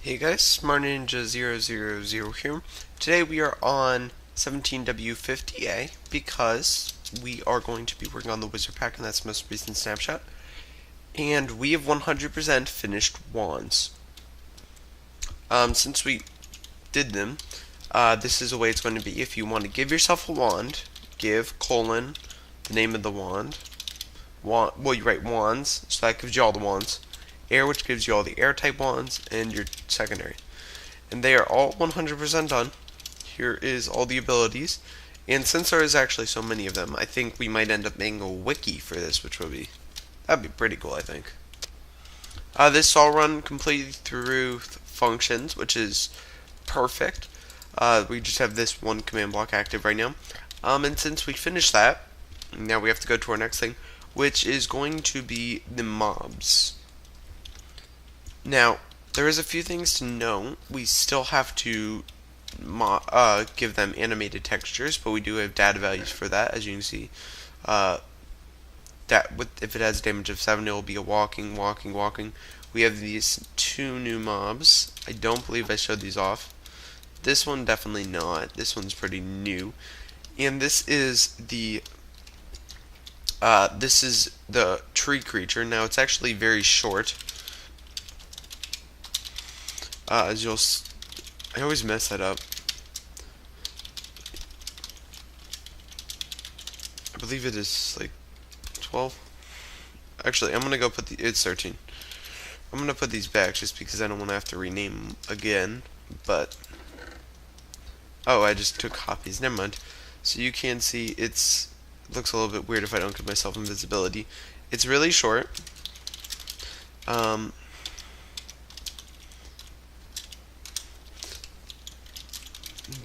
Hey guys, SmartNinja000 here. Today we are on 17W50A because we are going to be working on the Wizard Pack, and that's the most recent snapshot. And we have 100% finished wands. Since we did them, this is the way it's going to be. If you want to give yourself a wand, give colon the name of the wand. Well, you write wands, so that gives you all the wands. Air, which gives you all the air type wands, and your secondary. And they are all 100% done. Here is all the abilities. And since there is actually so many of them, I think we might end up making a wiki for this, that'd be pretty cool, I think. This all run completely through functions, which is perfect. We just have this one command block active right now. And since we finished that, now we have to go to our next thing, which is going to be the mobs. Now, there is a few things to know. We still have to give them animated textures, but we do have data values for that. As you can see, if it has damage of 7, it will be a walking. We have these two new mobs. I don't believe I showed these off. This one definitely not. This one's pretty new, and this is the tree creature. Now it's actually very short. I always mess that up. I believe it is like 12. Actually, I'm gonna go it's 13. I'm gonna put these back just because I don't want to have to rename them again. But oh, I just took copies. Never mind. So you can see looks a little bit weird if I don't give myself invisibility. It's really short.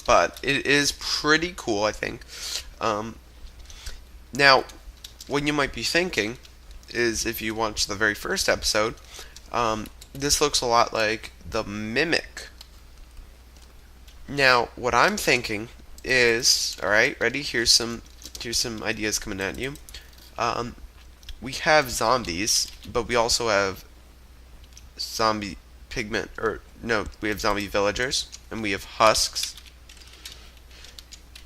But it is pretty cool, I think. Now, what you might be thinking is, if you watch the very first episode, this looks a lot like the Mimic. Now, what I'm thinking is, all right, ready? Here's some ideas coming at you. We have zombies, but we also have zombie pigment, we have zombie villagers, and we have husks.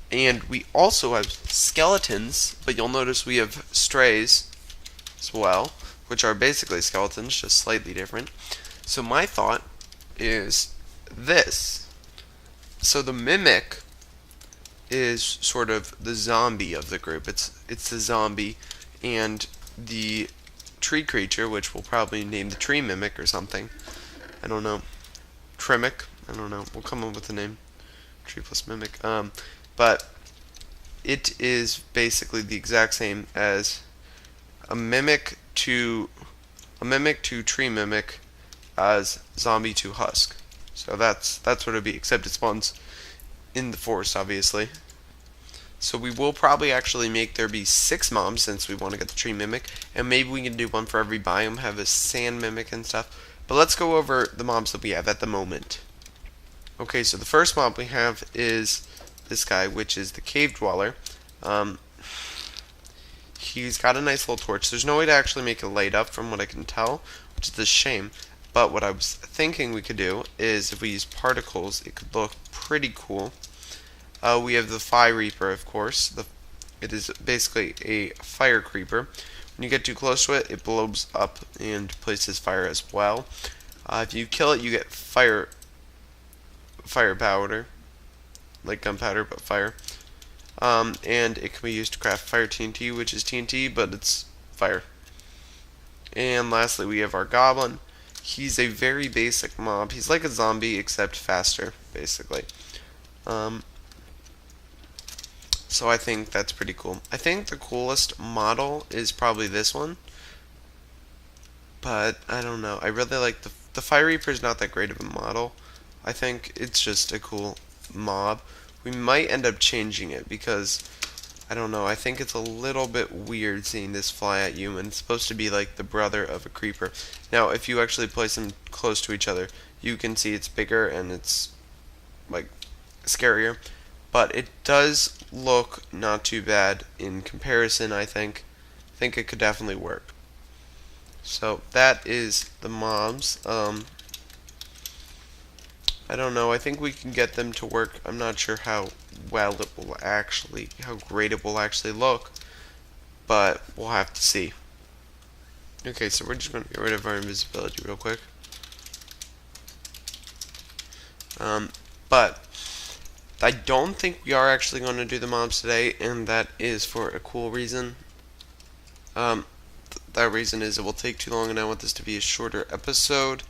And we also have skeletons, but you'll notice we have strays as well, which are basically skeletons, just slightly different. So my thought is this. So the Mimic is sort of the zombie of the group. It's the zombie, and the tree creature, which we'll probably name the Tree Mimic or something. I don't know. Trimic? I don't know. We'll come up with a name. Tree plus Mimic. But it is basically the exact same as a mimic to tree mimic as zombie to husk. So that's what it'd be, except it spawns in the forest, obviously. So we will probably actually make there be 6 mobs, since we want to get the tree mimic, and maybe we can do one for every biome, have a sand mimic and stuff. But let's go over the mobs that we have at the moment. Okay, so the first mob we have is this guy, which is the cave dweller. He's got a nice little torch. There's no way to actually make it light up, from what I can tell, which is a shame. But what I was thinking we could do is, if we use particles, it could look pretty cool. We have the Fire Reaper, of course. It is basically a fire creeper. When you get too close to it, it blows up and places fire as well. If you kill it, you get fire powder, like gunpowder, but fire. And it can be used to craft fire TNT, which is TNT, but it's fire. And lastly, we have our goblin. He's a very basic mob. He's like a zombie, except faster, basically. So I think that's pretty cool. I think the coolest model is probably this one, but I don't know. I really like the Fire Reaper is not that great of a model. I think it's just a cool mob. We might end up changing it because, I don't know, I think it's a little bit weird seeing this fly at you, and it's supposed to be like the brother of a creeper. Now, if you actually place them close to each other, you can see it's bigger and it's like scarier, but it does look not too bad in comparison. I think it could definitely work. So that is the mobs. I don't know. I think we can get them to work. I'm not sure how how great it will actually look, but we'll have to see. Okay, so we're just going to get rid of our invisibility real quick. But I don't think we are actually going to do the mobs today, and that is for a cool reason. That reason is it will take too long, and I want this to be a shorter episode.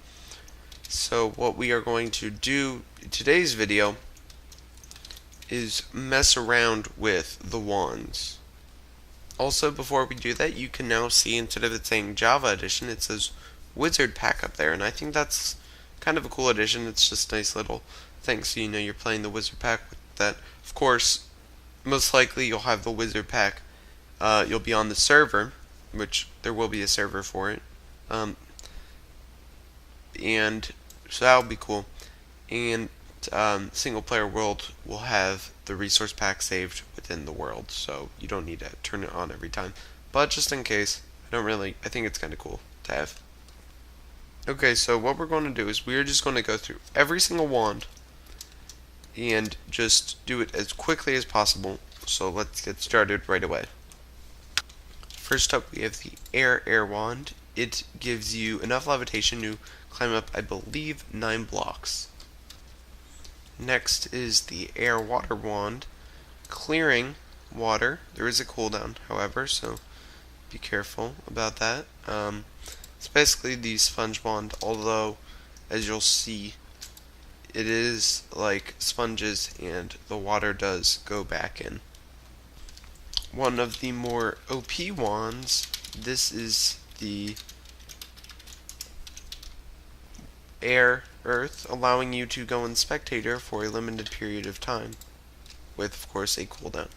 So what we are going to do in today's video is mess around with the wands. Also, before we do that, you can now see instead of it saying Java Edition, it says Wizard Pack up there, and I think that's kind of a cool addition. It's just a nice little thing, so you know you're playing the Wizard Pack with that. Of course, most likely you'll have the Wizard Pack. You'll be on the server, which there will be a server for it, and so that'll be cool. And single player world will have the resource pack saved within the world, so you don't need to turn it on every time. But just in case, I think it's kind of cool to have. Okay, so what we're going to do is we're just going to go through every single wand and just do it as quickly as possible. So let's get started right away. First up, we have the air wand. It gives you enough levitation to climb up, I believe, 9 blocks. Next is the air water wand, clearing water. There is a cooldown, however, so be careful about that. It's basically the sponge wand, although, as you'll see, it is like sponges and the water does go back in. One of the more OP wands, this is the air earth, allowing you to go in spectator for a limited period of time, with of course a cooldown.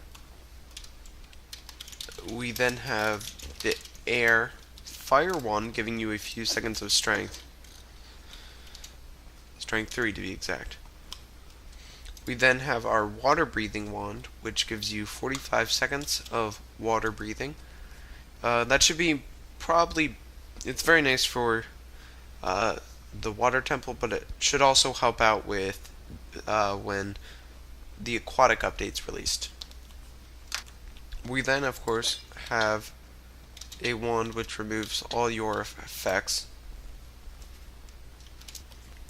We then have the air fire wand, giving you a few seconds of strength. Strength 3 to be exact. We then have our water breathing wand, which gives you 45 seconds of water breathing. That should be it's very nice for the water temple, but it should also help out with when the aquatic update's released. We then, of course, have a wand which removes all your effects.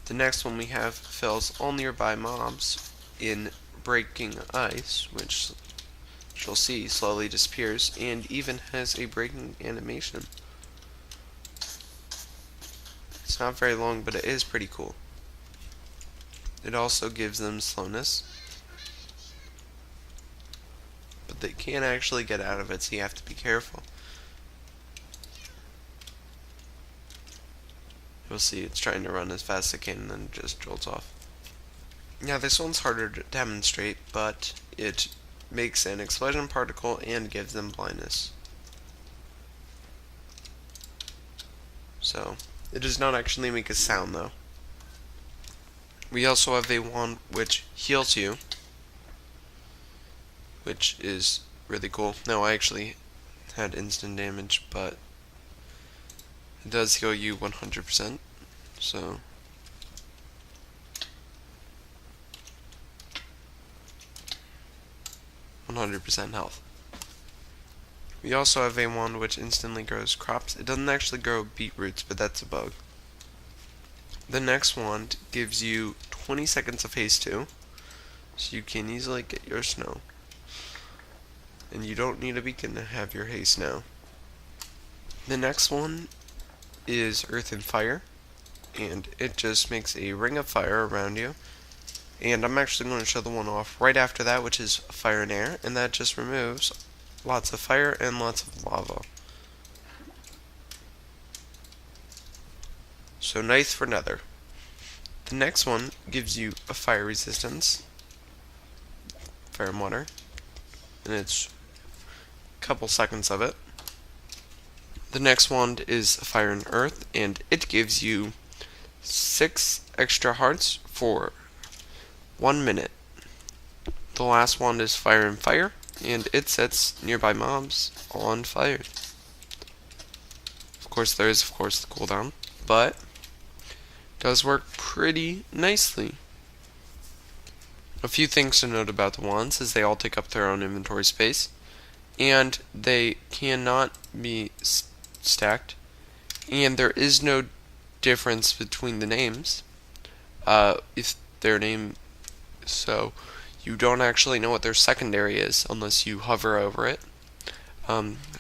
The next one we have fills all nearby mobs in breaking ice, which you'll see slowly disappears, and even has a breaking animation. It's not very long, but it is pretty cool. It also gives them slowness, but they can't actually get out of it, so you have to be careful. You'll see it's trying to run as fast as it can and then just jolts off. Now this one's harder to demonstrate, but it makes an explosion particle and gives them blindness. So, it does not actually make a sound though. We also have a wand which heals you, which is really cool. Now I actually had instant damage, but it does heal you 100%, so 100% health. We also have a wand which instantly grows crops. It doesn't actually grow beetroots, but that's a bug. The next wand gives you 20 seconds of haste too, so you can easily get your snow. And you don't need a beacon to have your haste now. The next one is Earth and Fire, and it just makes a ring of fire around you. And I'm actually going to show the one off right after that, which is Fire and Air, and that just removes lots of fire and lots of lava. So nice for Nether. The next one gives you a fire resistance, fire and water, and it's a couple seconds of it. The next wand is Fire and Earth, and it gives you 6 extra hearts for 1 minute. The last wand is Fire and Fire, and it sets nearby mobs on fire. Of course, there is the cooldown, but it does work pretty nicely. A few things to note about the wands is they all take up their own inventory space, and they cannot be stacked, and there is no difference between the names. If their name, so you don't actually know what their secondary is unless you hover over it.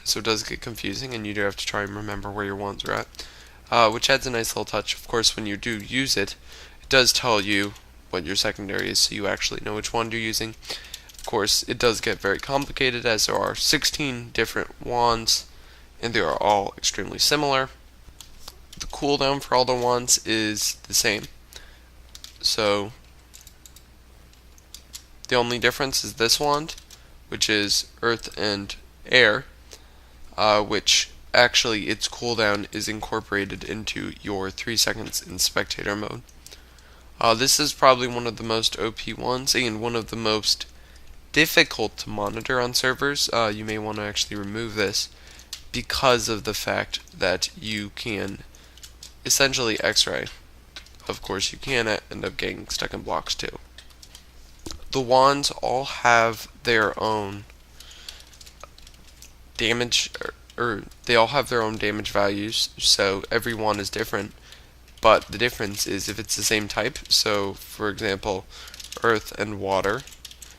So it does get confusing, and you do have to try and remember where your wands are at, which adds a nice little touch. Of course, when you do use it, it does tell you what your secondary is, so you actually know which wand you're using. Of course, it does get very complicated, as there are 16 different wands, and they are all extremely similar. The cooldown for all the wands is the same. So the only difference is this wand, which is Earth and Air, which actually its cooldown is incorporated into your 3 seconds in spectator mode. This is probably one of the most OP ones and one of the most difficult to monitor on servers. You may want to actually remove this because of the fact that you can essentially X-ray. Of course, you can end up getting stuck in blocks too. The wands all have their own damage, or they all have their own damage values, so every wand is different. But the difference is if it's the same type. So, for example, Earth and Water.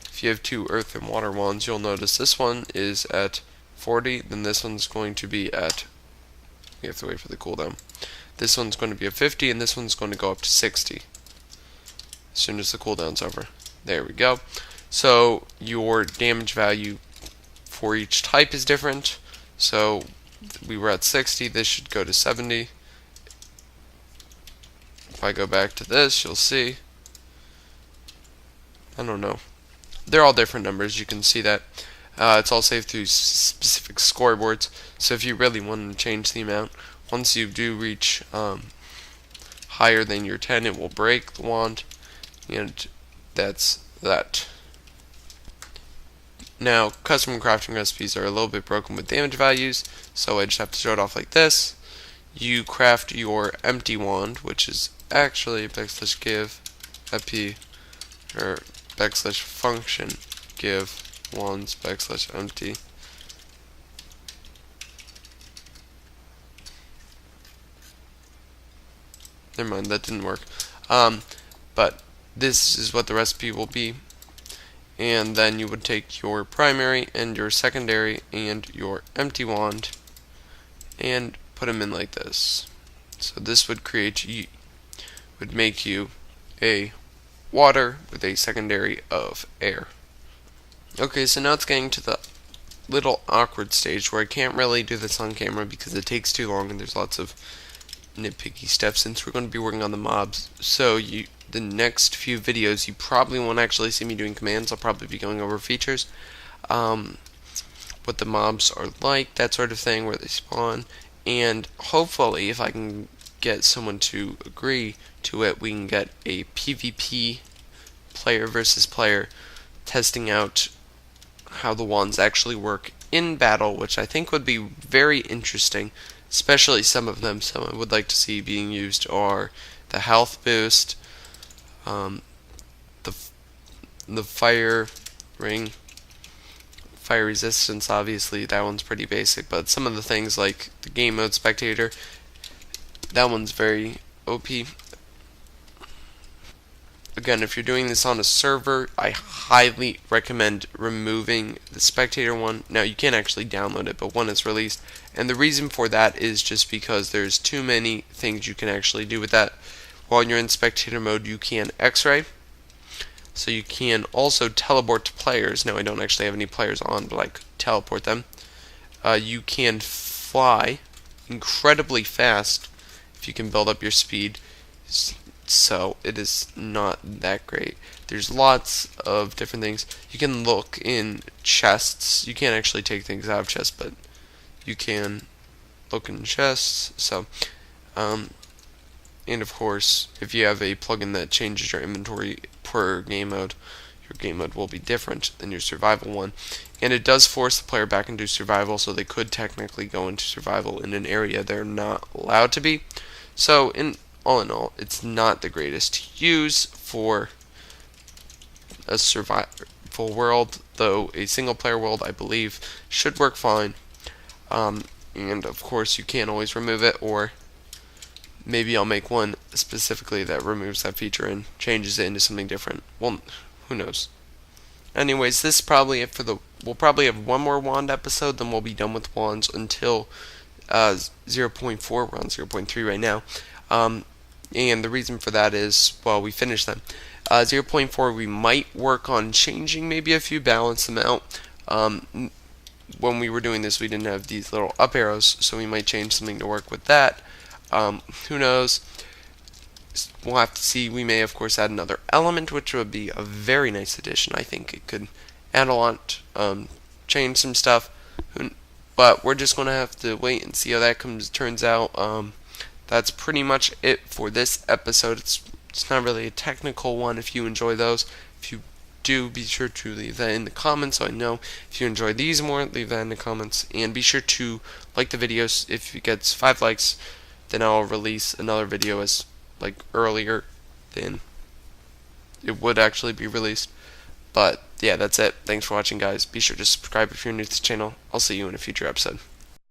If you have 2 Earth and Water wands, you'll notice this one is at 40, then this one's going to be at, you have to wait for the cooldown. This one's going to be at 50, and this one's going to go up to 60 as soon as the cooldown's over. There we go. So your damage value for each type is different. So we were at 60, this should go to 70. If I go back to this, you'll see, I don't know, they're all different numbers. You can see that it's all saved through specific scoreboards. So if you really want to change the amount, once you do reach higher than your 10, it will break the wand, and that's that. Now, custom crafting recipes are a little bit broken with damage values, so I just have to show it off like this. You craft your empty wand, which is actually \give epi, or \function give wands \empty. Never mind, that didn't work. But this is what the recipe will be. And then you would take your primary and your secondary and your empty wand and put them in like this. So this would make you a water with a secondary of air. Okay, so now it's getting to the little awkward stage where I can't really do this on camera because it takes too long and there's lots of nitpicky steps since we're going to be working on the mobs. So the next few videos you probably won't actually see me doing commands. I'll probably be going over features, what the mobs are like, that sort of thing, where they spawn, and hopefully if I can get someone to agree to it, we can get a PvP player versus player testing out how the wands actually work in battle, which I think would be very interesting. Especially some of them. Some I would like to see being used are the health boost, the fire ring, fire resistance. Obviously, that one's pretty basic. But some of the things like the game mode spectator, that one's very OP. Again, if you're doing this on a server, I highly recommend removing the spectator one. Now, you can't actually download it, but when it's released. And the reason for that is just because there's too many things you can actually do with that. While you're in spectator mode, you can X-ray. So you can also teleport to players. Now, I don't actually have any players on, but I could teleport them. You can fly incredibly fast if you can build up your speed. So it is not that great. There's lots of different things. You can look in chests. You can't actually take things out of chests, but you can look in chests. So, and of course, if you have a plugin that changes your inventory per game mode, your game mode will be different than your survival one. And it does force the player back into survival, so they could technically go into survival in an area they're not allowed to be. So, all in all, it's not the greatest to use for a survival world, though a single player world I believe should work fine. And of course you can always remove it, or maybe I'll make one specifically that removes that feature and changes it into something different. Well, who knows. Anyways, this is probably it for the. We'll probably have one more wand episode, then we'll be done with wands until 0.4. We're on 0.3 right now. And the reason for that is, well, we finished them. 0.4, we might work on changing maybe a few, balance them out. When we were doing this, we didn't have these little up arrows, so we might change something to work with that. Who knows? We'll have to see. We may, of course, add another element, which would be a very nice addition. I think it could add a lot, change some stuff. But we're just going to have to wait and see how that turns out. That's pretty much it for this episode. It's not really a technical one. If you enjoy those, if you do, be sure to leave that in the comments so I know. If you enjoy these more, leave that in the comments. And be sure to like the videos. If it gets 5 likes, then I'll release another video as earlier than it would actually be released. But yeah, that's it. Thanks for watching, guys. Be sure to subscribe if you're new to this channel. I'll see you in a future episode.